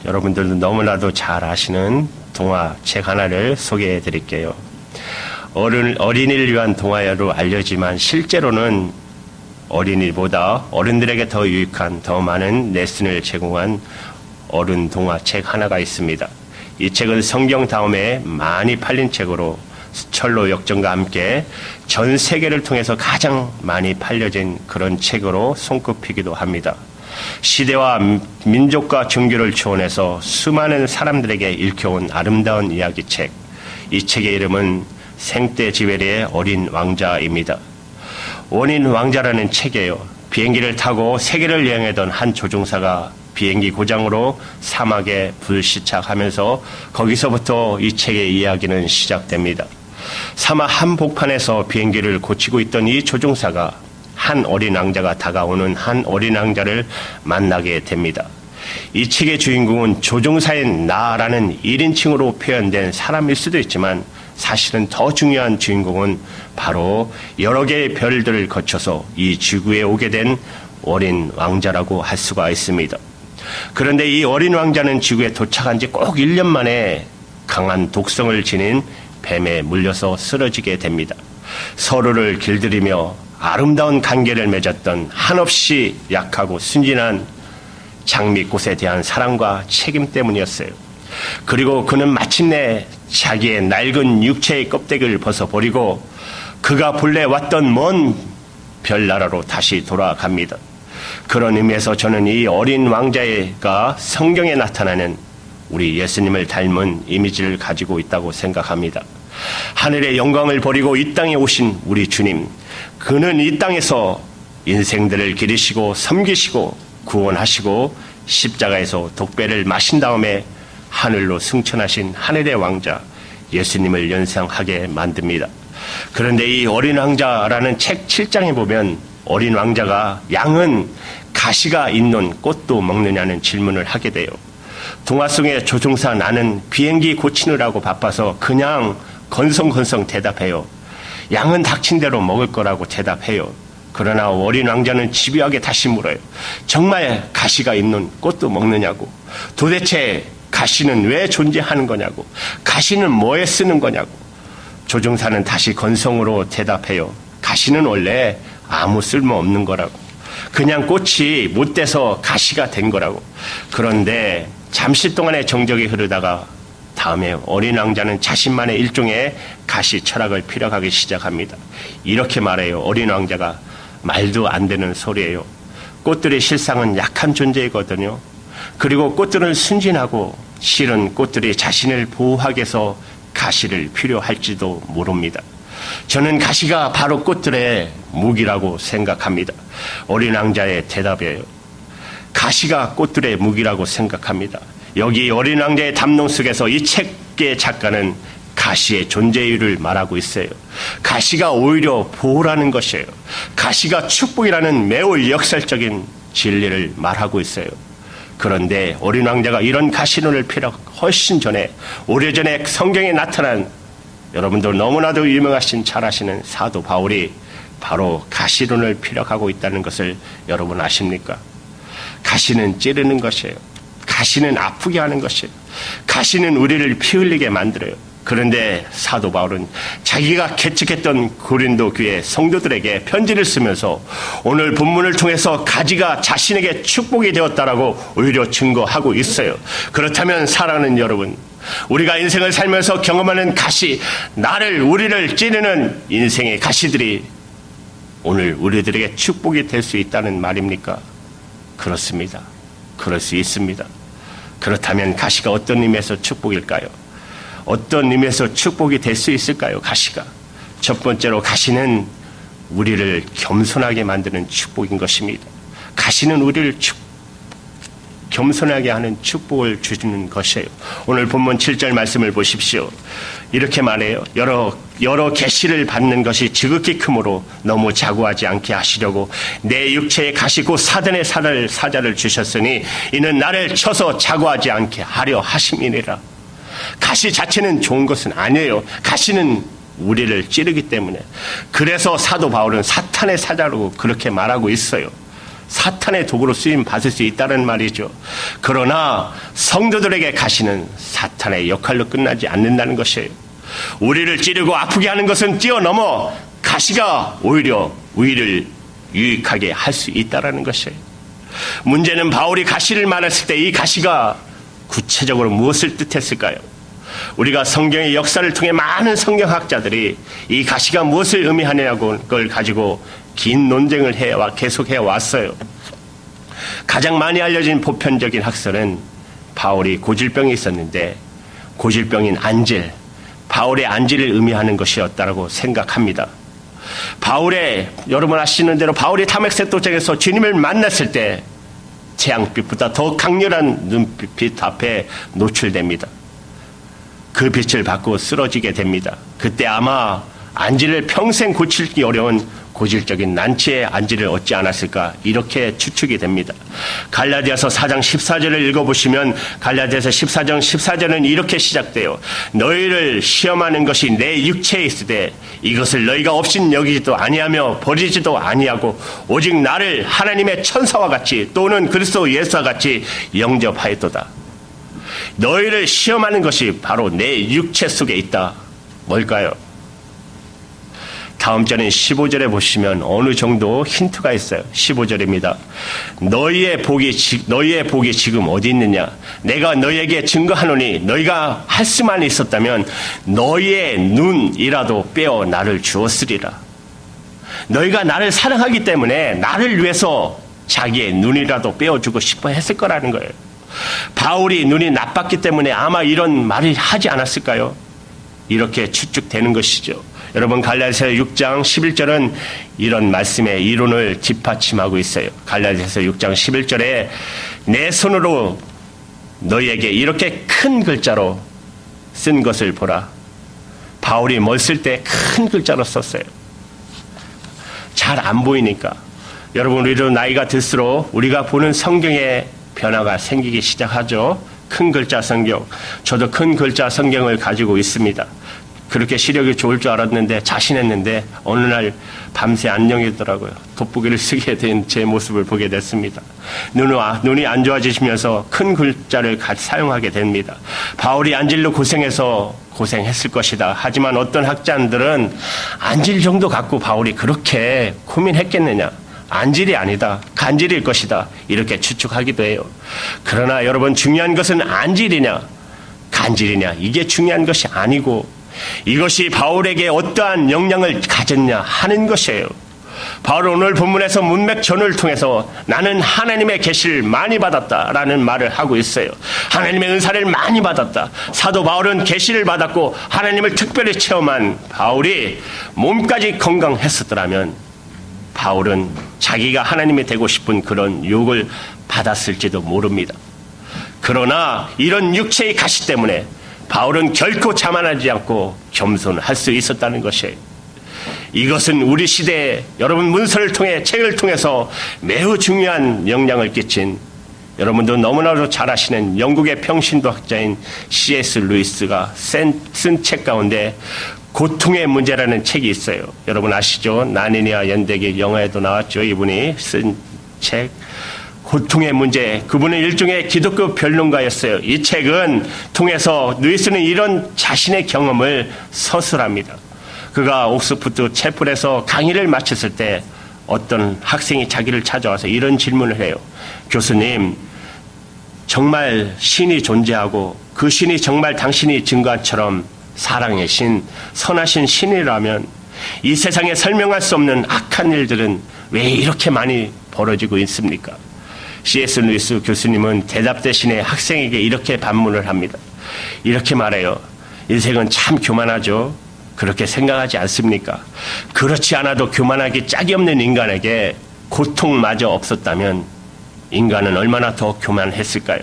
여러분들도 너무나도 잘 아시는 동화책 하나를 소개해 드릴게요. 어린이를 위한 동화로 알려지만 실제로는 어린이보다 어른들에게 더 유익한 더 많은 레슨을 제공한 어른 동화책 하나가 있습니다. 이 책은 성경 다음에 많이 팔린 책으로 철로 역정과 함께 전 세계를 통해서 가장 많이 팔려진 그런 책으로 손꼽히기도 합니다. 시대와 민족과 종교를 초월해서 수많은 사람들에게 읽혀온 아름다운 이야기책. 이 책의 이름은 생떼지베리의 어린 왕자입니다. 어린 왕자라는 책이에요. 비행기를 타고 세계를 여행하던 한 조종사가 비행기 고장으로 사막에 불시착하면서 거기서부터 이 책의 이야기는 시작됩니다. 사막 한복판에서 비행기를 고치고 있던 이 조종사가 한 어린 왕자가 다가오는 한 어린 왕자를 만나게 됩니다. 이 책의 주인공은 조종사인 나라는 1인칭으로 표현된 사람일 수도 있지만 사실은 더 중요한 주인공은 바로 여러 개의 별들을 거쳐서 이 지구에 오게 된 어린 왕자라고 할 수가 있습니다. 그런데 이 어린 왕자는 지구에 도착한 지 꼭 1년 만에 강한 독성을 지닌 뱀에 물려서 쓰러지게 됩니다. 서로를 길들이며 아름다운 관계를 맺었던 한없이 약하고 순진한 장미꽃에 대한 사랑과 책임 때문이었어요. 그리고 그는 마침내 자기의 낡은 육체의 껍데기를 벗어버리고 그가 본래 왔던 먼 별나라로 다시 돌아갑니다. 그런 의미에서 저는 이 어린 왕자가 성경에 나타나는 우리 예수님을 닮은 이미지를 가지고 있다고 생각합니다. 하늘의 영광을 버리고 이 땅에 오신 우리 주님, 그는 이 땅에서 인생들을 기르시고 섬기시고 구원하시고 십자가에서 독배를 마신 다음에 하늘로 승천하신 하늘의 왕자 예수님을 연상하게 만듭니다. 그런데 이 어린 왕자라는 책 7장에 보면 어린 왕자가 양은 가시가 있는 꽃도 먹느냐는 질문을 하게 돼요. 동화 속의 조종사 나는 비행기 고치느라고 바빠서 그냥 건성건성 대답해요. 양은 닥친 대로 먹을 거라고 대답해요. 그러나 어린 왕자는 집요하게 다시 물어요. 정말 가시가 있는 꽃도 먹느냐고. 도대체 가시는 왜 존재하는 거냐고. 가시는 뭐에 쓰는 거냐고. 조종사는 다시 건성으로 대답해요. 가시는 원래 아무 쓸모 없는 거라고. 그냥 꽃이 못 돼서 가시가 된 거라고. 그런데 잠시 동안의 정적이 흐르다가 다음에 어린 왕자는 자신만의 일종의 가시 철학을 피력하기 시작합니다. 이렇게 말해요. 어린 왕자가 말도 안 되는 소리예요. 꽃들의 실상은 약한 존재이거든요. 그리고 꽃들은 순진하고 실은 꽃들이 자신을 보호하기 위해서 가시를 필요할지도 모릅니다. 저는 가시가 바로 꽃들의 무기라고 생각합니다. 어린 왕자의 대답이에요. 가시가 꽃들의 무기라고 생각합니다. 여기 어린 왕자의 담론 속에서 이 책의 작가는 가시의 존재 이유를 말하고 있어요. 가시가 오히려 보호라는 것이에요. 가시가 축복이라는 매우 역설적인 진리를 말하고 있어요. 그런데 어린 왕자가 이런 가시론을 피력 훨씬 전에 오래전에 성경에 나타난 여러분들 너무나도 유명하신 잘 아시는 사도 바울이 바로 가시론을 피력하고 있다는 것을 여러분 아십니까? 가시는 찌르는 것이에요. 가시는 아프게 하는 것이에요. 가시는 우리를 피 흘리게 만들어요. 그런데 사도 바울은 자기가 개척했던 고린도 교회 성도들에게 편지를 쓰면서 오늘 본문을 통해서 가지가 자신에게 축복이 되었다라고 오히려 증거하고 있어요. 그렇다면 사랑하는 여러분, 우리가 인생을 살면서 경험하는 가시, 우리를 찌르는 인생의 가시들이 오늘 우리들에게 축복이 될 수 있다는 말입니까? 그렇습니다. 그럴 수 있습니다. 그렇다면 가시가 어떤 의미에서 축복일까요? 어떤 의미에서 축복이 될 수 있을까요? 가시가. 첫 번째로 가시는 우리를 겸손하게 만드는 축복인 것입니다. 가시는 우리를 겸손하게 하는 축복을 주시는 것이에요. 오늘 본문 7절 말씀을 보십시오. 이렇게 말해요. 여러 계시를 받는 것이 지극히 크므로 너무 자고하지 않게 하시려고 내 육체에 가시 곧 사단의 사자를 주셨으니 이는 나를 쳐서 자고하지 않게 하려 하심이니라. 가시 자체는 좋은 것은 아니에요. 가시는 우리를 찌르기 때문에. 그래서 사도 바울은 사탄의 사자로 그렇게 말하고 있어요. 사탄의 도구로 쓰임 받을 수 있다는 말이죠. 그러나 성도들에게 가시는 사탄의 역할로 끝나지 않는다는 것이에요. 우리를 찌르고 아프게 하는 것은 뛰어넘어 가시가 오히려 우리를 유익하게 할 수 있다는 것이에요. 문제는 바울이 가시를 말했을 때 이 가시가 구체적으로 무엇을 뜻했을까요? 우리가 성경의 역사를 통해 많은 성경학자들이 이 가시가 무엇을 의미하느냐고 그걸 가지고 긴 논쟁을 계속해 왔어요. 가장 많이 알려진 보편적인 학설은 바울이 고질병이 있었는데 고질병인 안질, 바울의 안질을 의미하는 것이었다고 생각합니다. 여러분 아시는 대로 바울이 다메섹 도착해서 주님을 만났을 때 태양빛보다 더 강렬한 눈빛 앞에 노출됩니다. 그 빛을 받고 쓰러지게 됩니다. 그때 아마 안질을 평생 고치기 어려운 고질적인 난치의 안질을 얻지 않았을까 이렇게 추측이 됩니다. 갈라디아서 4장 14절을 읽어보시면 갈라디아서 14장 14절은 이렇게 시작돼요. 너희를 시험하는 것이 내 육체에 있으되 이것을 너희가 없인 여기지도 아니하며 버리지도 아니하고 오직 나를 하나님의 천사와 같이 또는 그리스도 예수와 같이 영접하였도다. 너희를 시험하는 것이 바로 내 육체 속에 있다. 뭘까요? 다음 절인 15절에 보시면 어느 정도 힌트가 있어요. 15절입니다. 너희의 복이 지금 어디 있느냐? 내가 너희에게 증거하노니 너희가 할 수만 있었다면 너희의 눈이라도 빼어 나를 주었으리라. 너희가 나를 사랑하기 때문에 나를 위해서 자기의 눈이라도 빼어주고 싶어 했을 거라는 거예요. 바울이 눈이 나빴기 때문에 아마 이런 말을 하지 않았을까요? 이렇게 추측되는 것이죠. 여러분 갈라디아서 6장 11절은 이런 말씀의 이론을 뒷받침하고 있어요. 갈라디아서 6장 11절에 내 손으로 너희에게 이렇게 큰 글자로 쓴 것을 보라. 바울이 뭘 쓸 때 큰 글자로 썼어요. 잘 안 보이니까. 여러분 우리도 나이가 들수록 우리가 보는 성경에 변화가 생기기 시작하죠. 큰 글자 성경. 저도 큰 글자 성경을 가지고 있습니다. 그렇게 시력이 좋을 줄 알았는데 자신했는데 어느 날 밤새 안녕이더라고요. 돋보기를 쓰게 된 제 모습을 보게 됐습니다. 눈이 안 좋아지시면서 큰 글자를 사용하게 됩니다. 바울이 안질로 고생했을 것이다. 하지만 어떤 학자들은 안질 정도 갖고 바울이 그렇게 고민했겠느냐. 안질이 아니다. 간질일 것이다. 이렇게 추측하기도 해요. 그러나 여러분 중요한 것은 안질이냐 간질이냐 이게 중요한 것이 아니고 이것이 바울에게 어떠한 영향을 가졌냐 하는 것이에요. 바울은 오늘 본문에서 문맥전을 통해서 나는 하나님의 계시를 많이 받았다라는 말을 하고 있어요. 하나님의 은사를 많이 받았다. 사도 바울은 계시를 받았고 하나님을 특별히 체험한 바울이 몸까지 건강했었더라면 바울은 자기가 하나님이 되고 싶은 그런 유혹을 받았을지도 모릅니다. 그러나 이런 육체의 가시 때문에 바울은 결코 자만하지 않고 겸손할 수 있었다는 것이에요. 이것은 우리 시대에 여러분 문서를 통해 책을 통해서 매우 중요한 영향을 끼친 여러분도 너무나도 잘 아시는 영국의 평신도학자인 C.S. 루이스가 쓴 책 가운데 고통의 문제라는 책이 있어요. 여러분 아시죠? 난이니아 연대기 영화에도 나왔죠. 이분이 쓴 책. 고통의 문제. 그분은 일종의 기독교 변론가였어요. 이 책은 통해서 루이스는 이런 자신의 경험을 서술합니다. 그가 옥스퍼드 채플에서 강의를 마쳤을 때 어떤 학생이 자기를 찾아와서 이런 질문을 해요. 교수님, 정말 신이 존재하고 그 신이 정말 당신이 증거한처럼 사랑의 신, 선하신 신이라면 이 세상에 설명할 수 없는 악한 일들은 왜 이렇게 많이 벌어지고 있습니까? C.S. 루이스 교수님은 대답 대신에 학생에게 이렇게 반문을 합니다. 이렇게 말해요. 인생은 참 교만하죠. 그렇게 생각하지 않습니까? 그렇지 않아도 교만하기 짝이 없는 인간에게 고통마저 없었다면 인간은 얼마나 더 교만했을까요?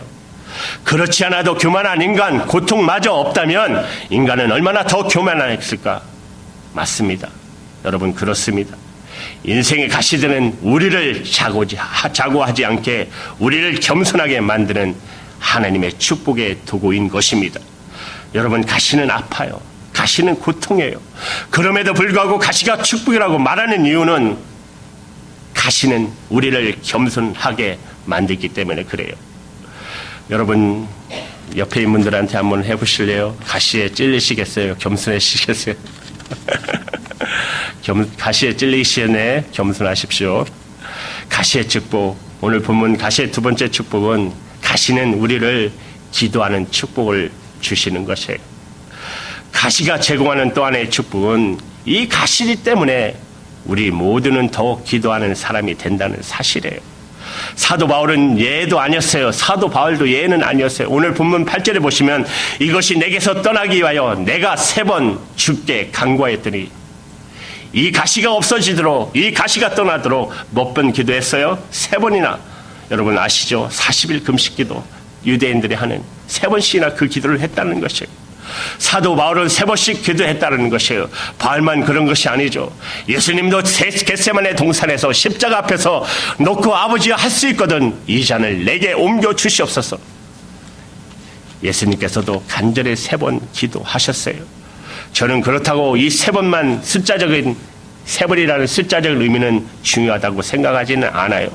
그렇지 않아도 교만한 인간, 고통마저 없다면 인간은 얼마나 더 교만했을까? 맞습니다. 여러분 그렇습니다. 인생의 가시들은 우리를 자고하지 않게 우리를 겸손하게 만드는 하나님의 축복의 도구인 것입니다. 여러분 가시는 아파요. 가시는 고통이에요. 그럼에도 불구하고 가시가 축복이라고 말하는 이유는 가시는 우리를 겸손하게 만들기 때문에 그래요. 여러분 옆에 있는 분들한테 한번 해보실래요? 가시에 찔리시겠어요? 겸손해지시겠어요? 가시에 찔리시네 겸손하십시오. 가시의 축복, 오늘 본문 가시의 두 번째 축복은 가시는 우리를 기도하는 축복을 주시는 것이에요. 가시가 제공하는 또 하나의 축복은 이 가시 때문에 우리 모두는 더욱 기도하는 사람이 된다는 사실이에요. 사도 바울은 예도 아니었어요. 사도 바울도 예는 아니었어요. 오늘 본문 8절에 보시면 이것이 내게서 떠나기 위하여 내가 3번 주께 간구하였더니, 이 가시가 없어지도록, 이 가시가 떠나도록 몇 번 기도했어요? 3번이나. 여러분 아시죠? 40일 금식 기도, 유대인들이 하는 3번씩이나 그 기도를 했다는 것이에요. 사도 바울은 3번씩 기도했다는 것이에요. 바울만 그런 것이 아니죠. 예수님도 겟세마네 동산에서 십자가 앞에서 놓고 아버지여 할 수 있거든 이 잔을 내게 옮겨 주시옵소서. 예수님께서도 간절히 3번 기도하셨어요. 저는 그렇다고 이 3번만 숫자적인 3번이라는 숫자적 의미는 중요하다고 생각하지는 않아요.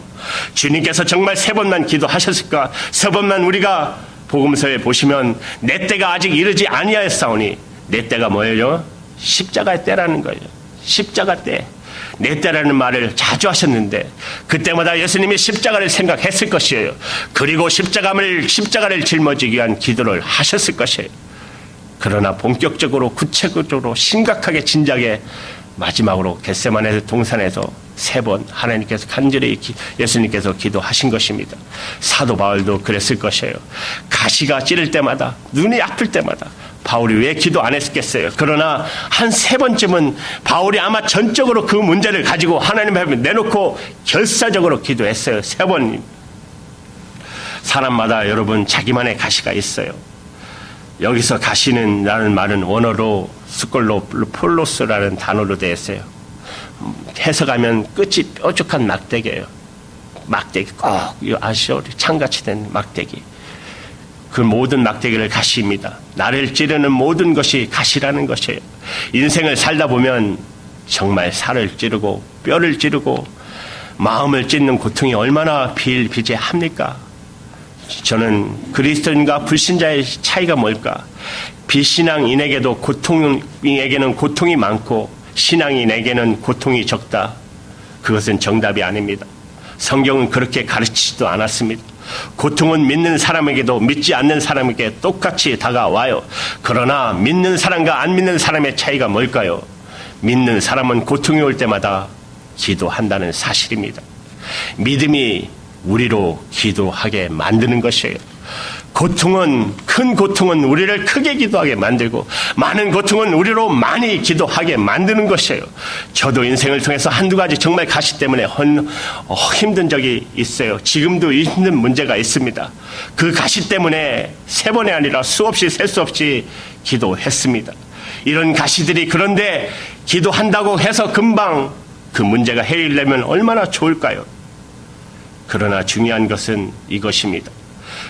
주님께서 정말 3번만 기도하셨을까? 3번만 우리가 복음서에 보시면 내 때가 아직 이르지 아니하였사오니, 내 때가 뭐예요? 십자가의 때라는 거예요. 십자가 때. 내 때라는 말을 자주 하셨는데 그때마다 예수님이 십자가를 생각했을 것이에요. 그리고 십자가를 짊어지기 위한 기도를 하셨을 것이에요. 그러나 본격적으로 구체적으로 심각하게 진작에 마지막으로 겟세마네 동산에서 3번 하나님께서 간절히 예수님께서 기도하신 것입니다. 사도 바울도 그랬을 것이에요. 가시가 찌를 때마다, 눈이 아플 때마다 바울이 왜 기도 안 했겠어요? 그러나 한 3번쯤은 바울이 아마 전적으로 그 문제를 가지고 하나님 앞에 내놓고 결사적으로 기도했어요. 3번. 사람마다 여러분 자기만의 가시가 있어요. 여기서 가시는 라는 말은 원어로 스콜로 폴로스라는 단어로 되어 있어요. 해석하면 끝이 뾰족한 막대기예요. 막대기 꼭 아시죠? 창같이 된 막대기. 그 모든 막대기를 가시입니다. 나를 찌르는 모든 것이 가시라는 것이에요. 인생을 살다 보면 정말 살을 찌르고 뼈를 찌르고 마음을 찢는 고통이 얼마나 비일비재합니까? 저는 그리스도인과 불신자의 차이가 뭘까? 비신앙인에게도 고통인에게는 고통이 많고 신앙인에게는 고통이 적다. 그것은 정답이 아닙니다. 성경은 그렇게 가르치지도 않았습니다. 고통은 믿는 사람에게도 믿지 않는 사람에게 똑같이 다가와요. 그러나 믿는 사람과 안 믿는 사람의 차이가 뭘까요? 믿는 사람은 고통이 올 때마다 기도한다는 사실입니다. 믿음이 우리로 기도하게 만드는 것이에요. 큰 고통은 우리를 크게 기도하게 만들고 많은 고통은 우리로 많이 기도하게 만드는 것이에요. 저도 인생을 통해서 한두 가지 정말 가시 때문에 힘든 적이 있어요. 지금도 힘든 문제가 있습니다. 그 가시 때문에 3번이 아니라 수없이 셀 수 없이 기도했습니다. 이런 가시들이 그런데 기도한다고 해서 금방 그 문제가 해결되면 얼마나 좋을까요? 그러나 중요한 것은 이것입니다.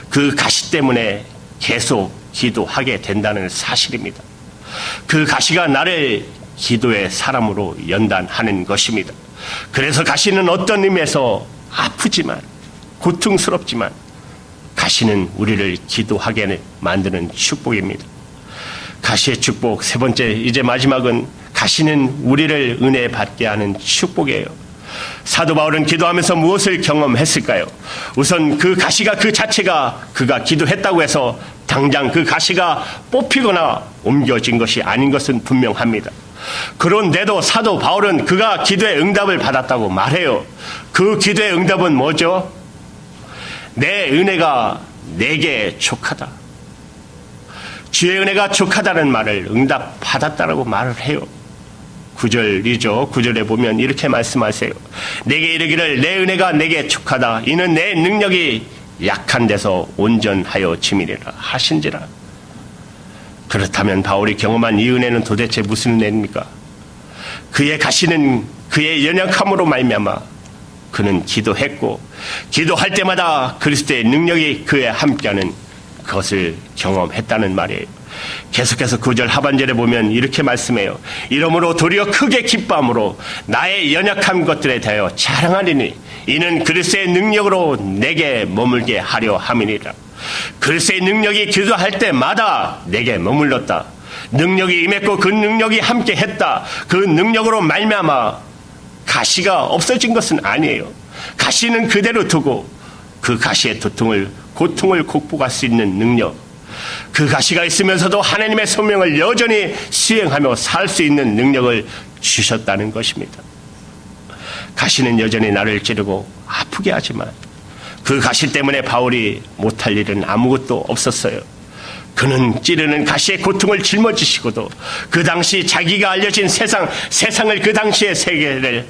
그 가시 때문에 계속 기도하게 된다는 사실입니다. 그 가시가 나를 기도의 사람으로 연단하는 것입니다. 그래서 가시는 어떤 의미에서 아프지만 고통스럽지만 가시는 우리를 기도하게 만드는 축복입니다. 가시의 축복 3번째, 이제 마지막은 가시는 우리를 은혜 받게 하는 축복이에요. 사도 바울은 기도하면서 무엇을 경험했을까요? 우선 그 가시가 그 자체가 그가 기도했다고 해서 당장 그 가시가 뽑히거나 옮겨진 것이 아닌 것은 분명합니다. 그런데도 사도 바울은 그가 기도의 응답을 받았다고 말해요. 그 기도의 응답은 뭐죠? 내 은혜가 내게 족하다. 주의 은혜가 족하다는 말을 응답받았다라고 말을 해요. 9절이죠. 9절에 보면 이렇게 말씀하세요. 내게 이르기를 내 은혜가 내게 족하다. 이는 내 능력이 약한 데서 온전하여 짐이리라 하신지라. 그렇다면 바울이 경험한 이 은혜는 도대체 무슨 은혜입니까? 그의 가시는 그의 연약함으로 말미암아 그는 기도했고 기도할 때마다 그리스도의 능력이 그에 함께하는 그것을 경험했다는 말이에요. 계속해서 9절 하반절에 보면 이렇게 말씀해요. 이러므로 도리어 크게 기뻐함으로 나의 연약한 것들에 대하여 자랑하리니 이는 그리스도의 능력으로 내게 머물게 하려 함이니라. 그리스도의 능력이 기도할 때마다 내게 머물렀다. 능력이 임했고 그 능력이 함께 했다. 그 능력으로 말미암아 가시가 없어진 것은 아니에요. 가시는 그대로 두고 그 가시의 고통을 극복할 수 있는 능력, 그 가시가 있으면서도 하나님의 소명을 여전히 수행하며 살 수 있는 능력을 주셨다는 것입니다. 가시는 여전히 나를 찌르고 아프게 하지만 그 가시 때문에 바울이 못할 일은 아무것도 없었어요. 그는 찌르는 가시의 고통을 짊어지시고도 그 당시 자기가 알려진 세상을 그 당시의 세계를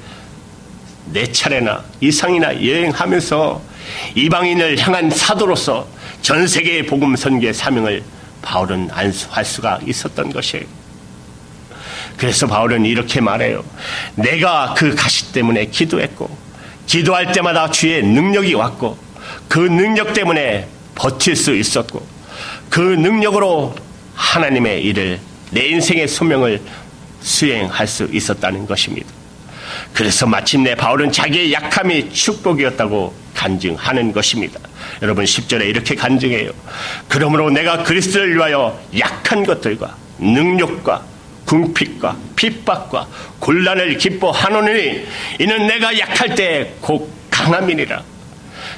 4차례나 이상이나 여행하면서 이방인을 향한 사도로서 전 세계의 복음 선교의 사명을 바울은 안수할 수가 있었던 것이에요. 그래서 바울은 이렇게 말해요. 내가 그 가시 때문에 기도했고 기도할 때마다 주의 능력이 왔고 그 능력 때문에 버틸 수 있었고 그 능력으로 하나님의 일을 내 인생의 소명을 수행할 수 있었다는 것입니다. 그래서 마침내 바울은 자기의 약함이 축복이었다고 간증하는 것입니다. 여러분 10절에 이렇게 간증해요. 그러므로 내가 그리스도를 위하여 약한 것들과 능력과 궁핍과 핍박과 곤란을 기뻐하노니 이는 내가 약할 때 곧 강함이니라.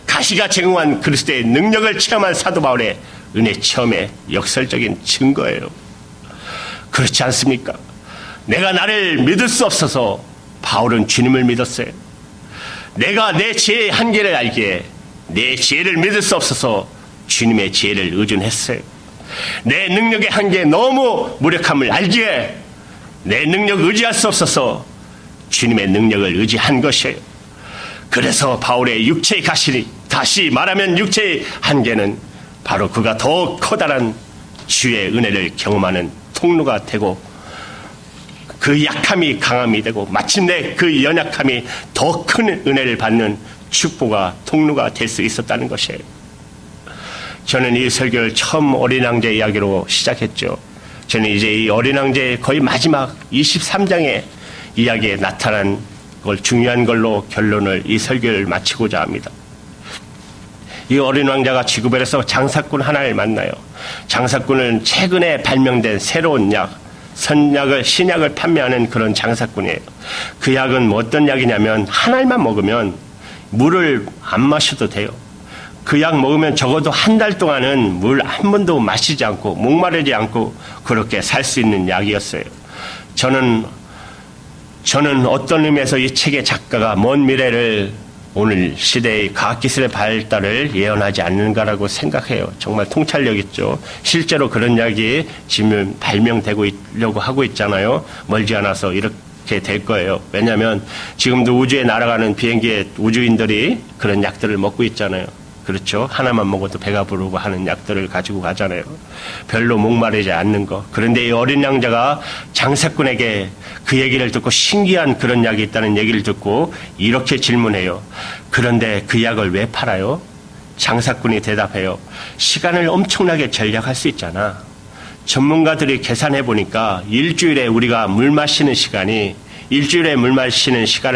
가시가 제공한 그리스도의 능력을 체험한 사도 바울의 은혜 체험의 역설적인 증거예요. 그렇지 않습니까? 내가 나를 믿을 수 없어서 바울은 주님을 믿었어요. 내가 내 지혜의 한계를 알기에 내 지혜를 믿을 수 없어서 주님의 지혜를 의존했어요. 내 능력의 한계에 너무 무력함을 알기에 내 능력을 의지할 수 없어서 주님의 능력을 의지한 것이에요. 그래서 바울의 육체의 가시니, 다시 말하면 육체의 한계는 바로 그가 더 커다란 주의 은혜를 경험하는 통로가 되고 그 약함이 강함이 되고 마침내 그 연약함이 더 큰 은혜를 받는 축복과 통로가 될 수 있었다는 것이에요. 저는 이 설교를 처음 어린 왕제 이야기로 시작했죠. 저는 이제 이 어린 왕제의 거의 마지막 23장의 이야기에 나타난 걸 중요한 걸로 결론을 이 설교를 마치고자 합니다. 이 어린 왕자가 지구별에서 장사꾼 하나를 만나요. 장사꾼은 최근에 발명된 새로운 약, 신약을 판매하는 그런 장사꾼이에요. 그 약은 뭐 어떤 약이냐면 한 알만 먹으면 물을 안 마셔도 돼요. 그 약 먹으면 적어도 한 달 동안은 물 한 번도 마시지 않고 목마르지 않고 그렇게 살 수 있는 약이었어요. 저는 어떤 의미에서 이 책의 작가가 먼 미래를 오늘 시대의 과학기술의 발달을 예언하지 않는가라고 생각해요. 정말 통찰력 있죠. 실제로 그런 약이 지금 발명되고 하고 있잖아요. 멀지 않아서 이렇게 될 거예요. 왜냐하면 지금도 우주에 날아가는 비행기에 우주인들이 그런 약들을 먹고 있잖아요. 그렇죠. 하나만 먹어도 배가 부르고 하는 약들을 가지고 가잖아요. 별로 목마르지 않는 거. 그런데 이 어린 양자가 장사꾼에게 그 얘기를 듣고 신기한 그런 약이 있다는 얘기를 듣고 이렇게 질문해요. 그런데 그 약을 왜 팔아요? 장사꾼이 대답해요. 시간을 엄청나게 절약할 수 있잖아. 전문가들이 계산해 보니까 일주일에 우리가 물 마시는 시간을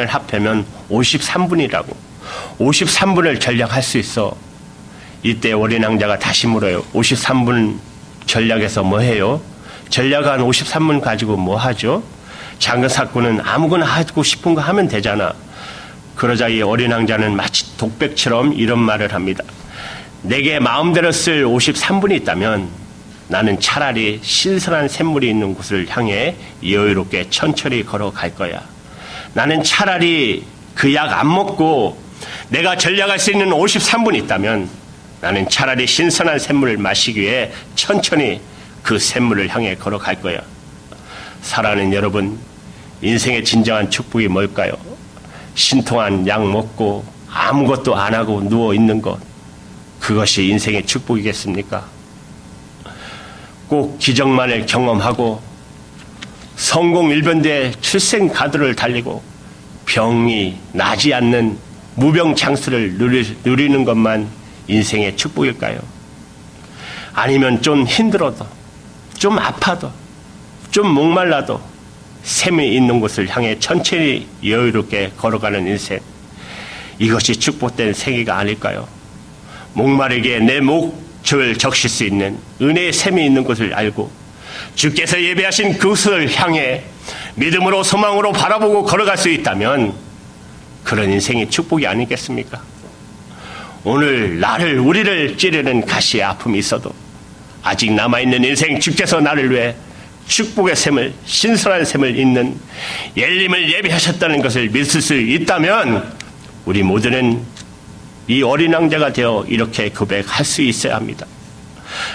합하면 53분이라고. 53분을 전략할 수 있어. 이때 어린 왕자가 다시 물어요. 53분 전략해서 뭐 해요? 전략한 53분 가지고 뭐 하죠? 장사꾼은 아무거나 하고 싶은 거 하면 되잖아. 그러자 이 어린 왕자는 마치 독백처럼 이런 말을 합니다. 내게 마음대로 쓸 53분이 있다면 나는 차라리 신선한 샘물이 있는 곳을 향해 여유롭게 천천히 걸어갈 거야. 나는 차라리 그 약 안 먹고 내가 전략할 수 있는 53분이 있다면 나는 차라리 신선한 샘물을 마시기 위해 천천히 그 샘물을 향해 걸어갈 거야. 사랑하는 여러분, 인생의 진정한 축복이 뭘까요? 신통한 약 먹고 아무것도 안 하고 누워있는 것, 그것이 인생의 축복이겠습니까? 꼭 기적만을 경험하고 성공 일변대에 출생 가도를 달리고 병이 나지 않는 무병장수를 누리는 것만 인생의 축복일까요? 아니면 좀 힘들어도, 좀 아파도, 좀 목말라도 샘이 있는 곳을 향해 천천히 여유롭게 걸어가는 인생. 이것이 축복된 생애가 아닐까요? 목마르게 내 목을 적실 수 있는 은혜의 샘이 있는 곳을 알고 주께서 예배하신 그곳을 향해 믿음으로 소망으로 바라보고 걸어갈 수 있다면 그런 인생이 축복이 아니겠습니까? 오늘 우리를 찌르는 가시의 아픔이 있어도 아직 남아있는 인생 주께서 나를 위해 축복의 샘을, 신선한 샘을 잇는 엘림을 예비하셨다는 것을 믿을 수 있다면 우리 모두는 이 어린 왕자가 되어 이렇게 고백할 수 있어야 합니다.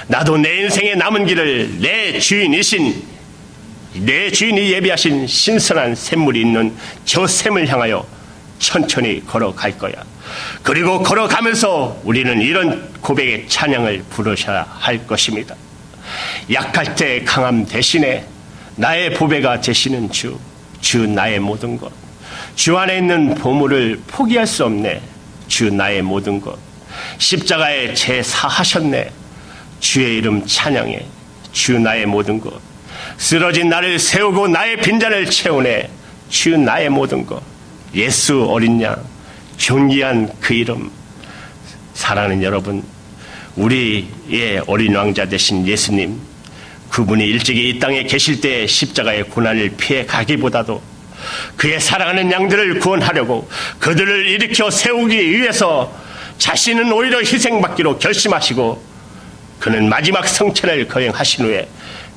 나도 내 인생의 남은 길을 내 주인이 예비하신 신선한 샘물이 있는 저 샘을 향하여 천천히 걸어갈 거야. 그리고 걸어가면서 우리는 이런 고백의 찬양을 부르셔야 할 것입니다. 약할 때 강함 대신에 나의 보배가 되시는 주 나의 모든 것. 주 안에 있는 보물을 포기할 수 없네. 주 나의 모든 것. 십자가에 제사하셨네. 주의 이름 찬양해. 주 나의 모든 것. 쓰러진 나를 세우고 나의 빈잔을 채우네. 주 나의 모든 것. 예수 어린 양, 존귀한 그 이름. 사랑하는 여러분, 우리의 어린 왕자 되신 예수님, 그분이 일찍이 이 땅에 계실 때 십자가의 고난을 피해 가기보다도 그의 사랑하는 양들을 구원하려고 그들을 일으켜 세우기 위해서 자신은 오히려 희생받기로 결심하시고 그는 마지막 성천을 거행하신 후에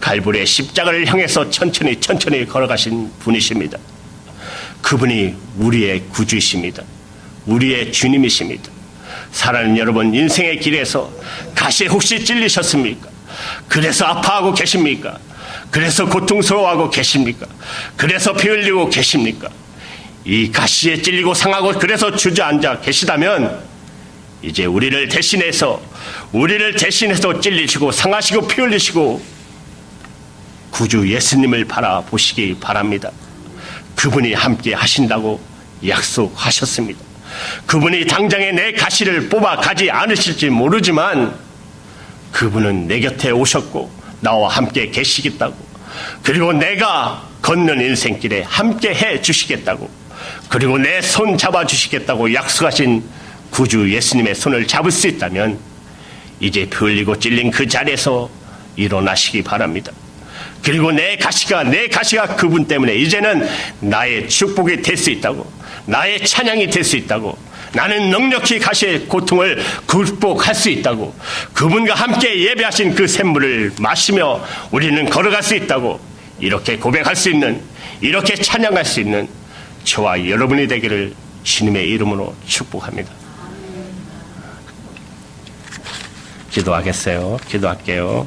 갈보리의 십자가를 향해서 천천히 걸어가신 분이십니다. 그분이 우리의 구주이십니다. 우리의 주님이십니다. 사랑하는 여러분, 인생의 길에서 가시에 혹시 찔리셨습니까? 그래서 아파하고 계십니까? 그래서 고통스러워하고 계십니까? 그래서 피 흘리고 계십니까? 이 가시에 찔리고 상하고 그래서 주저앉아 계시다면 이제 우리를 대신해서 찔리시고 상하시고 피 흘리시고 구주 예수님을 바라보시기 바랍니다. 그분이 함께 하신다고 약속하셨습니다. 그분이 당장에 내 가시를 뽑아 가지 않으실지 모르지만 그분은 내 곁에 오셨고 나와 함께 계시겠다고, 그리고 내가 걷는 인생길에 함께 해 주시겠다고, 그리고 내 손 잡아 주시겠다고 약속하신 구주 예수님의 손을 잡을 수 있다면 이제 피 흘리고 찔린 그 자리에서 일어나시기 바랍니다. 그리고 내 가시가 그분 때문에 이제는 나의 축복이 될 수 있다고, 나의 찬양이 될 수 있다고, 나는 넉넉히 가시의 고통을 극복할 수 있다고, 그분과 함께 예배하신 그 샘물을 마시며 우리는 걸어갈 수 있다고, 이렇게 고백할 수 있는, 이렇게 찬양할 수 있는 저와 여러분이 되기를 주님의 이름으로 축복합니다. 기도할게요.